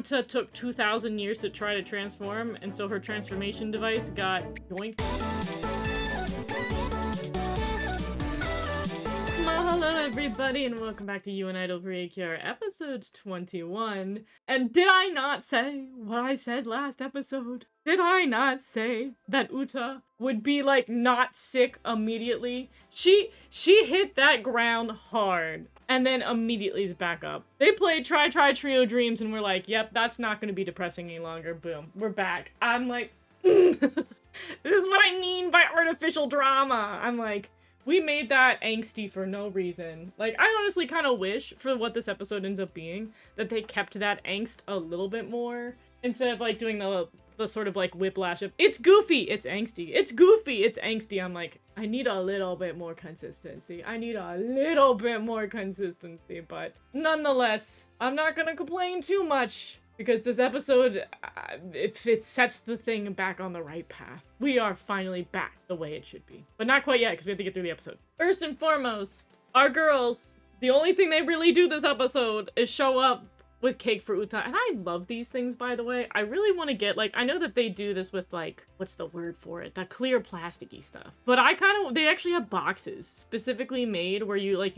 Uta took 2,000 years to try to transform, and so her transformation device got yoinked. Hello everybody, and welcome back to You and Idol Precure, episode 21. And did I not say what I said last episode? Did I not say that Uta would be, like, not sick immediately? She hit that ground hard, and then immediately is back up. They played Try Trio Dreams, and we're like, yep, that's not gonna be depressing any longer. Boom, we're back. I'm like, this is what I mean by artificial drama. I'm like, we made that angsty for no reason. Like, I honestly kind of wish, for what this episode ends up being, that they kept that angst a little bit more, instead of, like, doing the sort of, like, whiplash of, it's goofy, it's angsty, it's goofy, it's angsty. I'm like, I need a little bit more consistency. I need a little bit more consistency, but nonetheless, I'm not gonna complain too much, because this episode, it sets the thing back on the right path. We are finally back the way it should be. But not quite yet, because we have to get through the episode. First and foremost, our girls, the only thing they really do this episode is show up with cake for Uta. And I love these things, by the way. I really want to get, like, I know that they do this with, like, what's the word for it? That clear plasticky stuff. But they actually have boxes specifically made where you, like,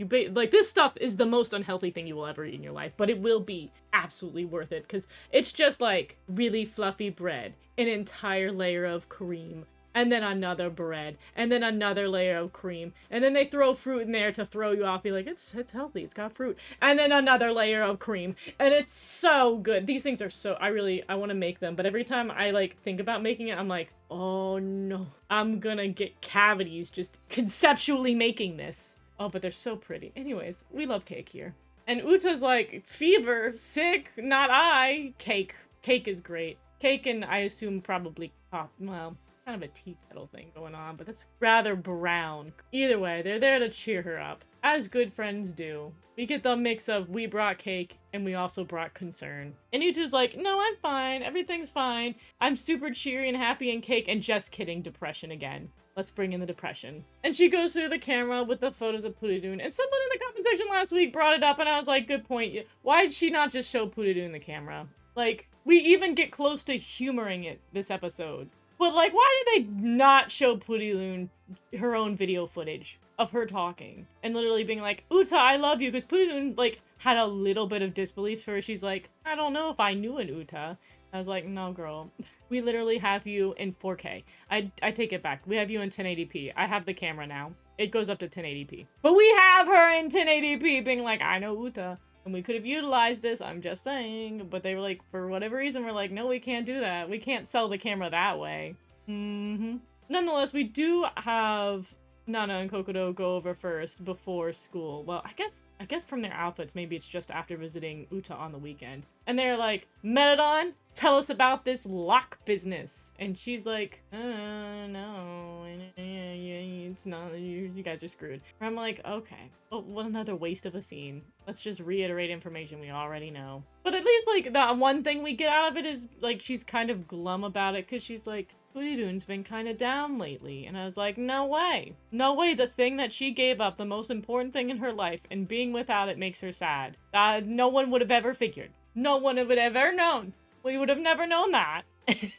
this stuff is the most unhealthy thing you will ever eat in your life, but it will be absolutely worth it, because it's just, like, really fluffy bread, an entire layer of cream, and then another bread, and then another layer of cream, and then they throw fruit in there to throw you off, be like, it's healthy, it's got fruit, and then another layer of cream, and it's so good. These things are so, I want to make them, but every time I, like, think about making it, I'm like, oh no, I'm gonna get cavities just conceptually making this. Oh, but they're so pretty. Anyways, we love cake here. And Uta's like, fever, sick, not I. Cake. Cake is great. Cake and I assume probably, well, kind of a tea kettle thing going on, but that's rather brown. Either way, they're there to cheer her up, as good friends do. We get the mix of, we brought cake, and we also brought concern. And Utu's like, no, I'm fine, everything's fine. I'm super cheery and happy and cake, and just kidding, depression again. Let's bring in the depression. And she goes through the camera with the photos of Putidun, and someone in the comment section last week brought it up, and I was like, good point. Why did she not just show Putidun in the camera? Like, we even get close to humoring it this episode. But, like, why did they not show Putidun her own video footage of her talking? And literally being like, Uta, I love you, because Putidun, like, had a little bit of disbelief where she's like, I don't know if I knew an Uta. I was like, no, girl. We literally have you in 4K. I take it back. We have you in 1080p. I have the camera now. It goes up to 1080p. But we have her in 1080p being like, I know Uta. And we could have utilized this, I'm just saying. But they were like, for whatever reason, we're like, no, we can't do that. We can't sell the camera that way. Nonetheless, we do have Nana and Kokodo go over first before school. Well, I guess from their outfits, maybe it's just after visiting Uta on the weekend. And they're like, Metadon, tell us about this lock business. And she's like, no, it's not, you guys are screwed. And I'm like, okay, oh, what another waste of a scene. Let's just reiterate information we already know. But at least, like, the one thing we get out of it is, like, she's kind of glum about it, because she's like, Putidun's been kind of down lately. And I was like, no way. No way, the thing that she gave up, the most important thing in her life, and being without it makes her sad. No one would have ever figured. No one would have ever known. We would have never known that. I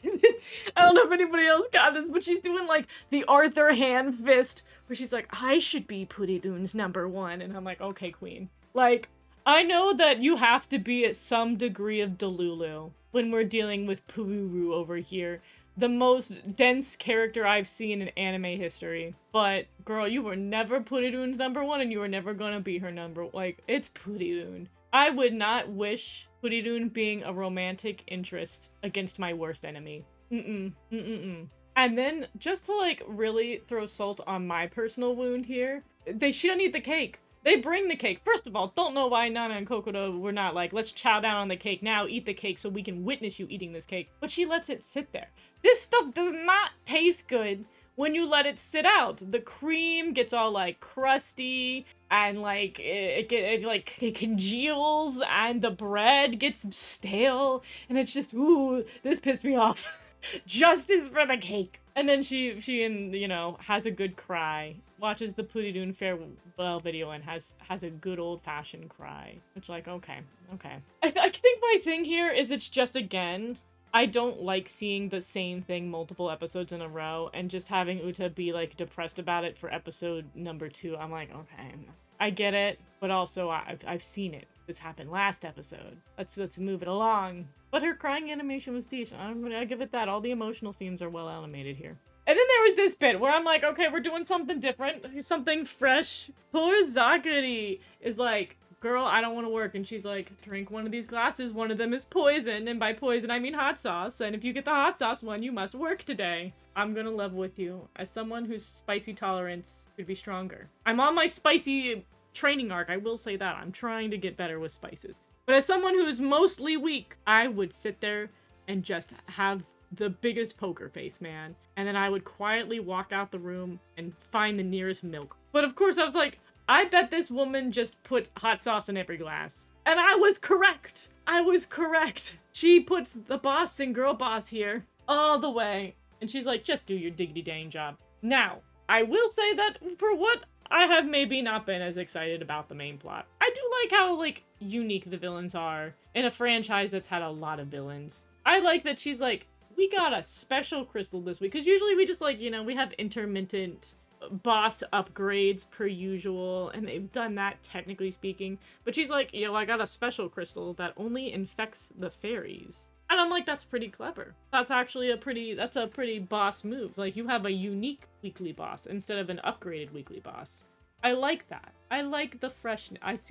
don't know if anybody else got this, but she's doing, like, the Arthur hand fist, where she's like, I should be Putidun's #1. And I'm like, okay, queen. Like, I know that you have to be at some degree of Delulu when we're dealing with Pururu over here. The most dense character I've seen in anime history. But, girl, you were never Putidun's #1, and you were never gonna be her like, it's Putidun. I would not wish Putidun being a romantic interest against my worst enemy. And then, just to, like, really throw salt on my personal wound here, she don't eat the cake. They bring the cake. First of all, don't know why Nana and Kokodo were not like, let's chow down on the cake now, eat the cake so we can witness you eating this cake. But she lets it sit there. This stuff does not taste good when you let it sit out. The cream gets all, like, crusty, and, like, it congeals, and the bread gets stale, and it's just, ooh, this pissed me off. Justice for the cake. And then she and has a good cry, watches the Puridoon farewell video and has a good old-fashioned cry. Which, like, okay. I think my thing here is it's just, again, I don't like seeing the same thing multiple episodes in a row and just having Uta be, like, depressed about it for episode number 2. I'm like, okay, I get it, but also I've seen it. This happened last episode. Let's move it along. But her crying animation was decent. I give it that. All the emotional scenes are well animated here. And then there was this bit where I'm like, okay, we're doing something different. Something fresh. Poor Zakari is like, girl, I don't want to work. And she's like, drink one of these glasses. One of them is poison. And by poison, I mean hot sauce. And if you get the hot sauce one, you must work today. I'm gonna level with you. As someone whose spicy tolerance could be stronger. I'm on my spicy training arc, I will say that. I'm trying to get better with spices. But as someone who's mostly weak, I would sit there and just have the biggest poker face, man. And then I would quietly walk out the room and find the nearest milk. But of course I was like, I bet this woman just put hot sauce in every glass. And I was correct. She puts the boss and girl boss here all the way. And she's like, just do your diggity dang job. Now, I will say that for what I have maybe not been as excited about the main plot. I do like how, like, unique the villains are in a franchise that's had a lot of villains. I like that she's like, we got a special crystal this week, because usually we just, like, we have intermittent boss upgrades per usual, and they've done that, technically speaking. But she's like, I got a special crystal that only infects the fairies. And I'm like, that's pretty clever. That's actually a pretty boss move. Like, you have a unique weekly boss instead of an upgraded weekly boss. I like that. I like the freshness.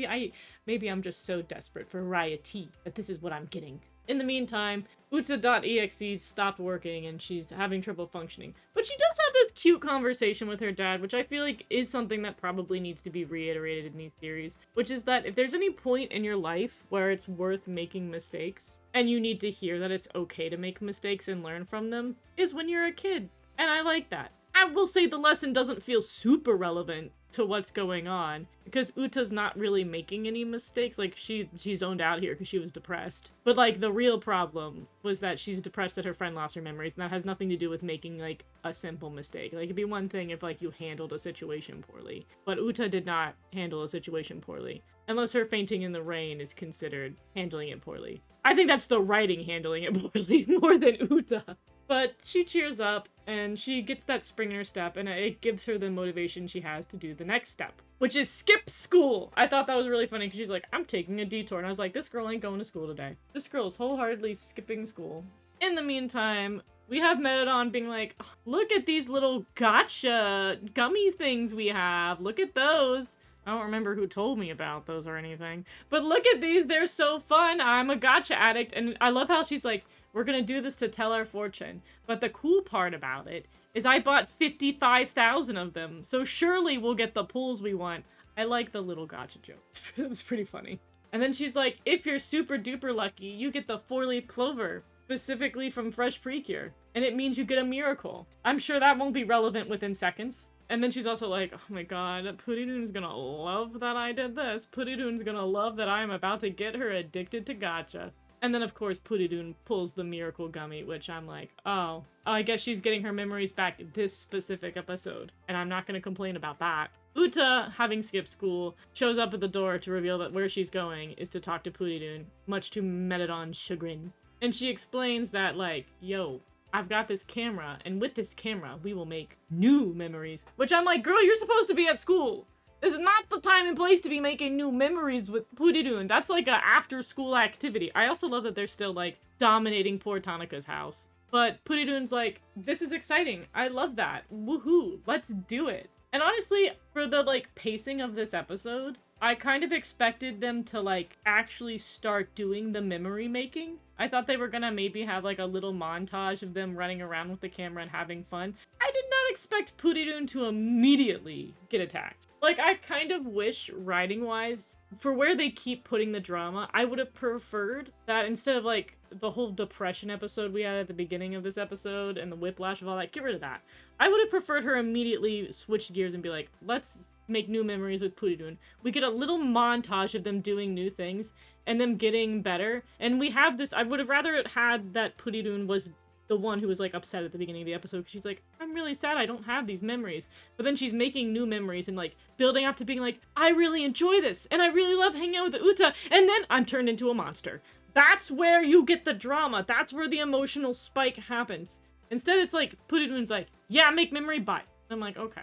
Maybe I'm just so desperate for variety that this is what I'm getting. In the meantime, Utsa.exe stopped working and she's having trouble functioning. But she does have this cute conversation with her dad, which I feel like is something that probably needs to be reiterated in these series, which is that if there's any point in your life where it's worth making mistakes, and you need to hear that it's okay to make mistakes and learn from them, is when you're a kid. And I like that. I will say the lesson doesn't feel super relevant to what's going on, because Uta's not really making any mistakes. Like, she zoned out here because she was depressed. But, like, the real problem was that she's depressed that her friend lost her memories, and that has nothing to do with making, like, a simple mistake. Like, it'd be one thing if, like, you handled a situation poorly. But Uta did not handle a situation poorly. Unless her fainting in the rain is considered handling it poorly. I think that's the writing handling it poorly more than Uta. But she cheers up, and she gets that spring in her step, and it gives her the motivation she has to do the next step, which is skip school. I thought that was really funny, because she's like, I'm taking a detour, and I was like, this girl ain't going to school today. This girl is wholeheartedly skipping school. In the meantime, we have Metadon being like, look at these little gacha gummy things we have. Look at those. I don't remember who told me about those or anything. But look at these, they're so fun. I'm a gacha addict, and I love how she's like, we're gonna do this to tell our fortune. But the cool part about it is I bought 55,000 of them, so surely we'll get the pulls we want. I like the little gacha joke. It was pretty funny. And then she's like, if you're super duper lucky, you get the 4-leaf clover, specifically from Fresh Precure. And it means you get a miracle. I'm sure that won't be relevant within seconds. And then she's also like, oh my god, Puridoon's gonna love that I did this. Puridoon's gonna love that I'm about to get her addicted to gacha. And then, of course, Puridoon pulls the miracle gummy, which I'm like, oh, I guess she's getting her memories back this specific episode. And I'm not going to complain about that. Uta, having skipped school, shows up at the door to reveal that where she's going is to talk to Puridoon, much to Metadon's chagrin. And she explains that, like, yo, I've got this camera, and with this camera, we will make new memories. Which I'm like, girl, you're supposed to be at school. This is not the time and place to be making new memories with Puridoon. That's like a after-school activity. I also love that they're still, like, dominating poor Tanaka's house. But Puridoon's like, this is exciting. I love that. Woohoo. Let's do it. And honestly, for the, like, pacing of this episode, I kind of expected them to, like, actually start doing the memory making. I thought they were gonna maybe have, like, a little montage of them running around with the camera and having fun. I did not expect Puridoon to immediately get attacked. Like, I kind of wish, writing-wise, for where they keep putting the drama, I would have preferred that instead of, like, the whole depression episode we had at the beginning of this episode and the whiplash of all that, get rid of that. I would have preferred her immediately switch gears and be like, let's make new memories with Puridoon. We get a little montage of them doing new things and them getting better. And we have this, I would have rather had that Puridoon was the one who was like upset at the beginning of the episode because she's like, I'm really sad I don't have these memories. But then she's making new memories and like building up to being like, I really enjoy this and I really love hanging out with Uta, and then I'm turned into a monster. That's where you get the drama. That's where the emotional spike happens. Instead, it's like Puridun's like, yeah, make memory, bye. I'm like, okay.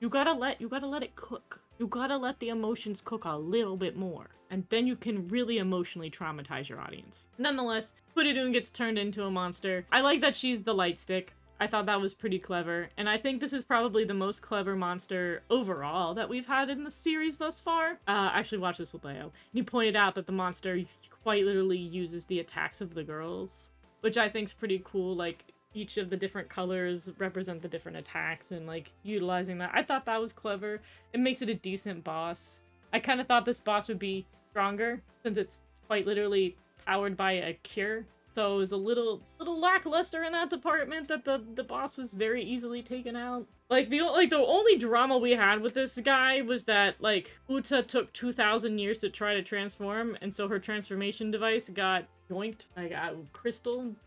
You gotta let it cook. You gotta let the emotions cook a little bit more. And then you can really emotionally traumatize your audience. Nonetheless, Puridun gets turned into a monster. I like that she's the light stick. I thought that was pretty clever. And I think this is probably the most clever monster overall that we've had in the series thus far. I actually watched this with Leo. And he pointed out that the monster quite literally uses the attacks of the girls, which I think's pretty cool. Like, each of the different colors represent the different attacks and like utilizing that. I thought that was clever. It makes it a decent boss. I kind of thought this boss would be stronger since it's quite literally powered by a cure. So it was a little lackluster in that department that the boss was very easily taken out. Like the only drama we had with this guy was that like Uta took 2,000 years to try to transform, and so her transformation device got yoinked. I got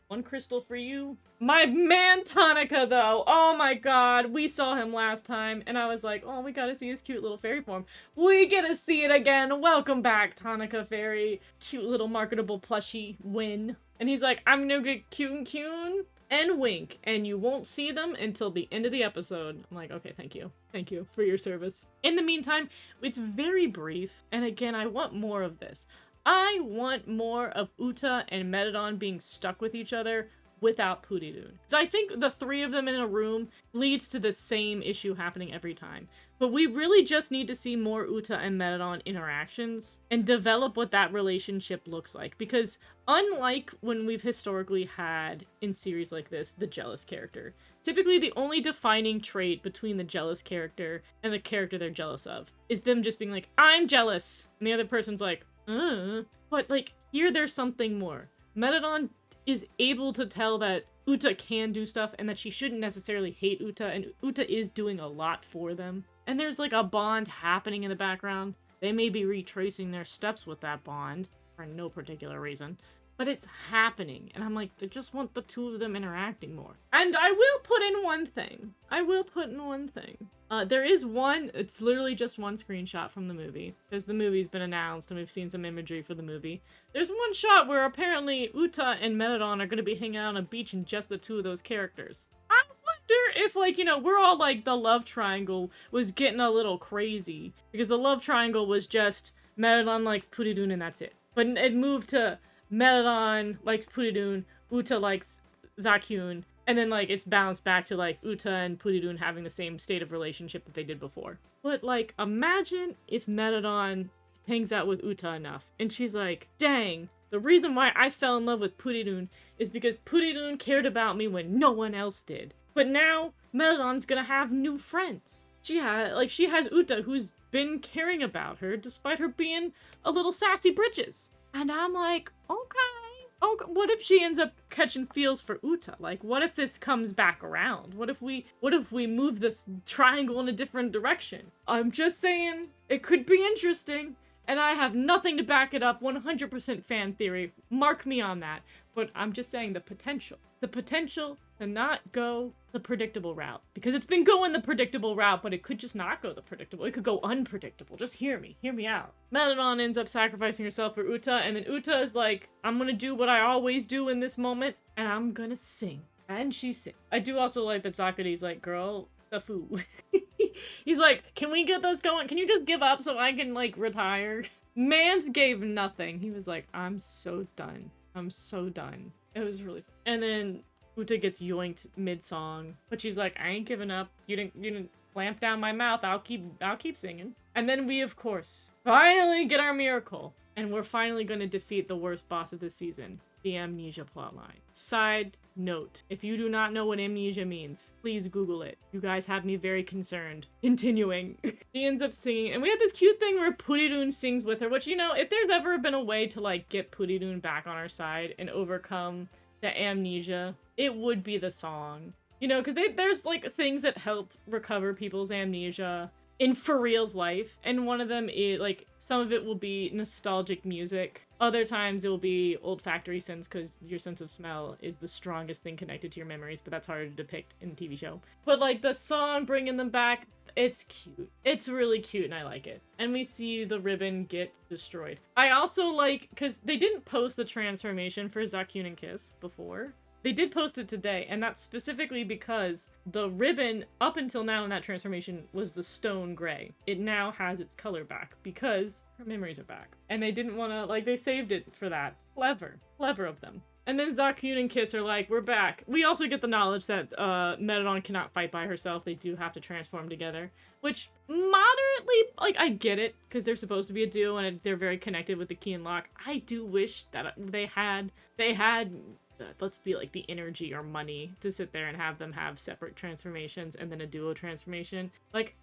one crystal for you. My man Tanaka though, oh my god, we saw him last time and I was like, oh, we gotta see his cute little fairy form. We get to see it again. Welcome back, Tanaka Fairy. Cute little marketable plushie win. And he's like, I'm gonna get Kyun and wink, and you won't see them until the end of the episode. I'm like, okay, thank you. Thank you for your service. In the meantime, it's very brief, and again, I want more of this. I want more of Uta and Metadon being stuck with each other without Puridun. So I think the three of them in a room leads to the same issue happening every time. But we really just need to see more Uta and Metadon interactions and develop what that relationship looks like. Because unlike when we've historically had in series like this, the jealous character, typically the only defining trait between the jealous character and the character they're jealous of is them just being like, I'm jealous. And the other person's like, But like, here there's something more. Metadon is able to tell that Uta can do stuff and that she shouldn't necessarily hate Uta, and Uta is doing a lot for them. And there's like a bond happening in the background. They may be retracing their steps with that bond for no particular reason, but it's happening. And I'm like, I just want the two of them interacting more. And I will put in one thing. There is one, it's literally just one screenshot from the movie, because the movie's been announced and we've seen some imagery for the movie. There's one shot where apparently Uta and Metadon are going to be hanging out on a beach and just the two of those characters. I wonder if, like, you know, we're all like, the love triangle was getting a little crazy, because the love triangle was just Metadon likes Puridun and that's it. But it moved to Metadon likes Puridun, Uta likes Zakyun, and then, like, it's bounced back to, like, Uta and Puridun having the same state of relationship that they did before. But, like, imagine if Metadon hangs out with Uta enough, and she's like, dang, the reason why I fell in love with Puridun is because Puridun cared about me when no one else did. But now, Metadon's gonna have new friends. She has Uta, who's been caring about her, despite her being a little sassy britches. And I'm like, okay. Oh, what if she ends up catching feels for Uta? Like, what if this comes back around? What if we move this triangle in a different direction? I'm just saying, it could be interesting. And I have nothing to back it up, 100% fan theory. Mark me on that. But I'm just saying the potential. The potential to not go the predictable route. Because it's been going the predictable route, but it could just not go the predictable. It could go unpredictable. Just hear me out. Metadon ends up sacrificing herself for Uta, and then Uta is like, I'm gonna do what I always do in this moment, and I'm gonna sing. And she sings. I do also like that Zakuri's like, girl, the foo. He's like, can we get this going? Can you just give up so I can, like, retire? Mans gave nothing. He was like, I'm so done. I'm so done. It was really fun. And then Uta gets yoinked mid-song, but she's like, I ain't giving up. You didn't clamp down my mouth. I'll keep singing. And then we, of course, finally get our miracle. And we're finally going to defeat the worst boss of this season, the amnesia plotline. Side note, if you do not know what amnesia means, please Google it. You guys have me very concerned. Continuing. She ends up singing, and we had this cute thing where Puridun sings with her, which, you know, if there's ever been a way to, like, get Puridun back on our side and overcome the amnesia, it would be the song. You know, because there's, like, things that help recover people's amnesia in for real's life, and one of them is like some of it will be nostalgic music, other times it will be olfactory sense because your sense of smell is the strongest thing connected to your memories, but that's harder to depict in a TV show. But like the song bringing them back, it's cute. It's really cute and I like it. And we see the ribbon get destroyed. I also like, because they didn't post the transformation for Zakyun and Kiss before. They did post it today, and that's specifically because the ribbon, up until now in that transformation, was the stone gray. It now has its color back, because her memories are back. And they didn't want to, like, they saved it for that. Clever. Clever of them. And then Zakyun and Kiss are like, we're back. We also get the knowledge that Metadon cannot fight by herself. They do have to transform together. Which, moderately, like, I get it, because they're supposed to be a duo, and they're very connected with the key and lock. I do wish that they had let's be like the energy or money to sit there and have them have separate transformations and then a duo transformation. Like,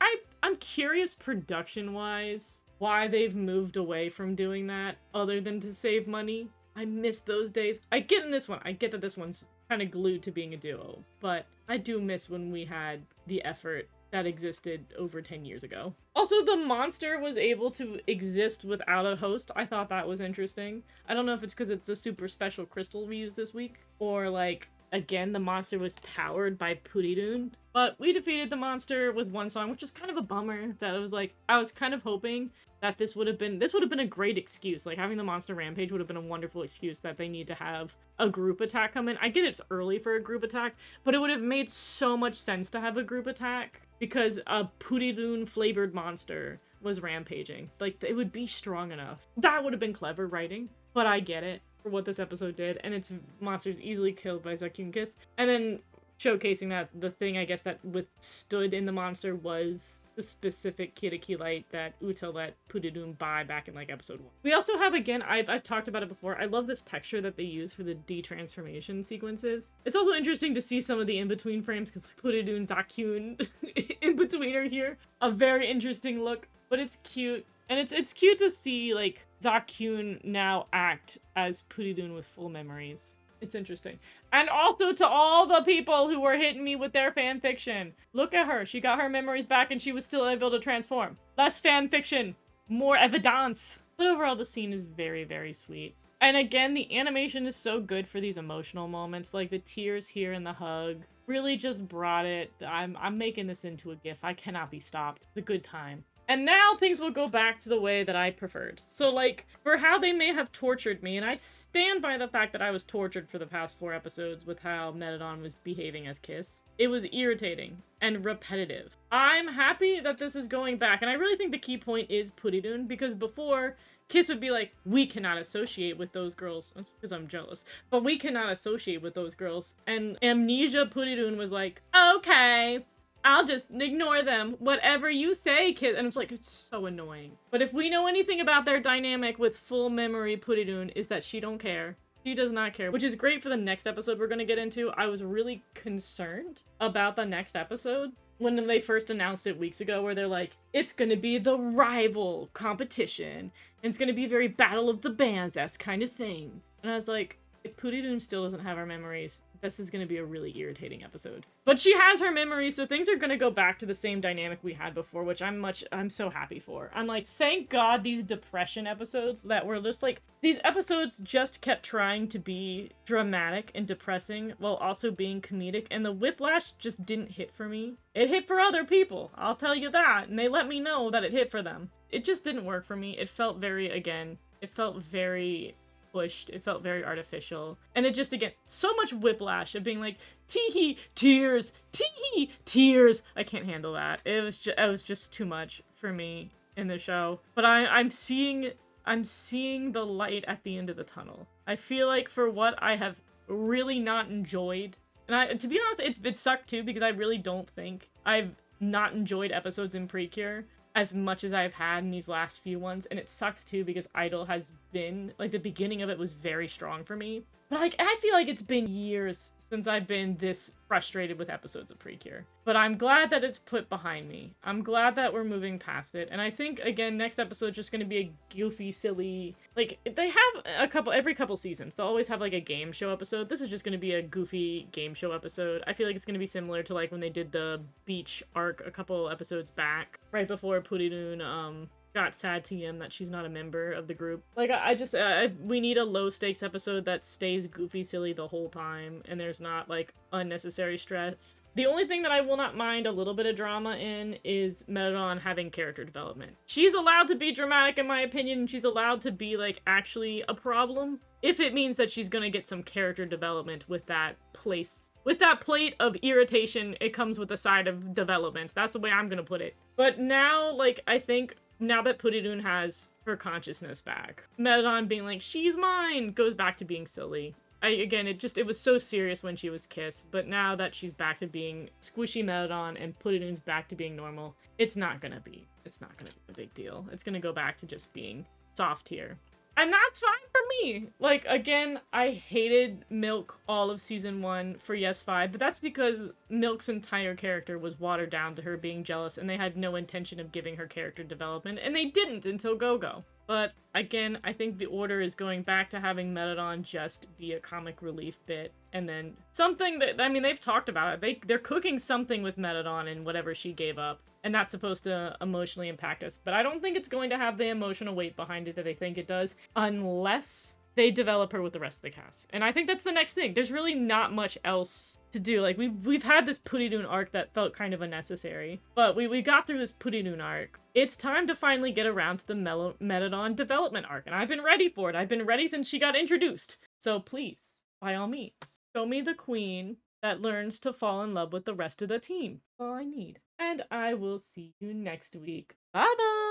I'm curious production-wise why they've moved away from doing that other than to save money. I miss those days. I get in this one. I get that this one's kind of glued to being a duo, but I do miss when we had the effort that existed over 10 years ago. Also, the monster was able to exist without a host. I thought that was interesting. I don't know if it's because it's a super special crystal we used this week, or like, again, the monster was powered by Puridun. But we defeated the monster with one song, which is kind of a bummer. That it was like, I was kind of hoping that this would have been a great excuse. Like, having the monster rampage would have been a wonderful excuse that they need to have a group attack come in. I get it's early for a group attack, but it would have made so much sense to have a group attack because a Puridun flavored monster was rampaging. Like, it would be strong enough. That would have been clever writing, but I get it for what this episode did, and its monster's easily killed by Zakyun Kiss. And then showcasing that the thing, I guess, that withstood in the monster was the specific Kiriki light that Uta let Puridun buy back in, like, episode 1. We also have, again, I've talked about it before, I love this texture that they use for the detransformation sequences. It's also interesting to see some of the in-between frames, because Puridun, Zakyun, in-between are here. A very interesting look, but it's cute. And it's cute to see, like, Zakyun now act as Puridun with full memories. It's interesting. And also to all the people who were hitting me with their fanfiction. Look at her. She got her memories back and she was still able to transform. Less fanfiction. More evidence. But overall, the scene is very, very sweet. And again, the animation is so good for these emotional moments. Like, the tears here and the hug really just brought it. I'm making this into a GIF. I cannot be stopped. It's a good time. And now things will go back to the way that I preferred. So, like, for how they may have tortured me, and I stand by the fact that I was tortured for the past 4 episodes with how Metadon was behaving as Kiss. It was irritating and repetitive. I'm happy that this is going back, and I really think the key point is Puridun, because before, Kiss would be like, we cannot associate with those girls. That's because I'm jealous. But we cannot associate with those girls. And Amnesia Puridun was like, okay, I'll just ignore them. Whatever you say, kid. And it's like, it's so annoying. But if we know anything about their dynamic with full memory Puridun, is that she don't care. She does not care, which is great for the next episode we're going to get into. I was really concerned about the next episode when they first announced it weeks ago, where they're like, it's going to be the rival competition, and it's going to be very Battle of the Bands-esque kind of thing. And I was like, if Puridun still doesn't have our memories, this is going to be a really irritating episode. But she has her memories, so things are going to go back to the same dynamic we had before, which I'm so happy for. I'm like, thank God these depression episodes that were just like, these episodes just kept trying to be dramatic and depressing while also being comedic, and the whiplash just didn't hit for me. It hit for other people, I'll tell you that, and they let me know that it hit for them. It just didn't work for me. It felt very, again, it felt very pushed. It felt very artificial. And it just, again, so much whiplash of being like, tee-hee, tears, tee-hee, tears. I can't handle that. It was just too much for me in the show. But I'm seeing the light at the end of the tunnel. I feel like for what I have really not enjoyed, and to be honest, it sucked too, because I really don't think I've not enjoyed episodes in Precure as much as I've had in these last few ones, and it sucks too because Idol has been, like, the beginning of it was very strong for me. But, like, I feel like it's been years since I've been this frustrated with episodes of Precure. But I'm glad that it's put behind me. I'm glad that we're moving past it. And I think, again, next episode's just gonna be a goofy, silly... Like, they have every couple seasons, they'll always have, like, a game show episode. This is just gonna be a goofy game show episode. I feel like it's gonna be similar to, like, when they did the beach arc a couple episodes back, right before Puridoon, got sad TM that she's not a member of the group. Like, we need a low-stakes episode that stays goofy silly the whole time, and there's not, like, unnecessary stress. The only thing that I will not mind a little bit of drama in is Metatron having character development. She's allowed to be dramatic, in my opinion, and she's allowed to be, like, actually a problem, if it means that she's gonna get some character development with that place. With that plate of irritation, it comes with a side of development. That's the way I'm gonna put it. But now, like, I think... Now that Puridoon has her consciousness back, Metatron being like, she's mine, goes back to being silly. It was so serious when she was Kiss, but now that she's back to being squishy Metatron and Puridoon's back to being normal, it's not gonna be a big deal. It's gonna go back to just being soft here. And that's fine for me! Like, again, I hated Milk all of season 1 for Yes 5, but that's because Milk's entire character was watered down to her being jealous, and they had no intention of giving her character development, and they didn't until Go-Go. But, again, I think the order is going back to having Metatron just be a comic relief bit, and then something that, I mean, they've talked about it. They're cooking something with Metatron and whatever she gave up. And that's supposed to emotionally impact us. But I don't think it's going to have the emotional weight behind it that I think it does, unless they develop her with the rest of the cast. And I think that's the next thing. There's really not much else to do. Like, we've had this Puridoon arc that felt kind of unnecessary. But we got through this Puridoon arc. It's time to finally get around to the Metatron development arc. And I've been ready for it. I've been ready since she got introduced. So please, by all means, show me the queen that learns to fall in love with the rest of the team. That's all I need. And I will see you next week. Bye-bye!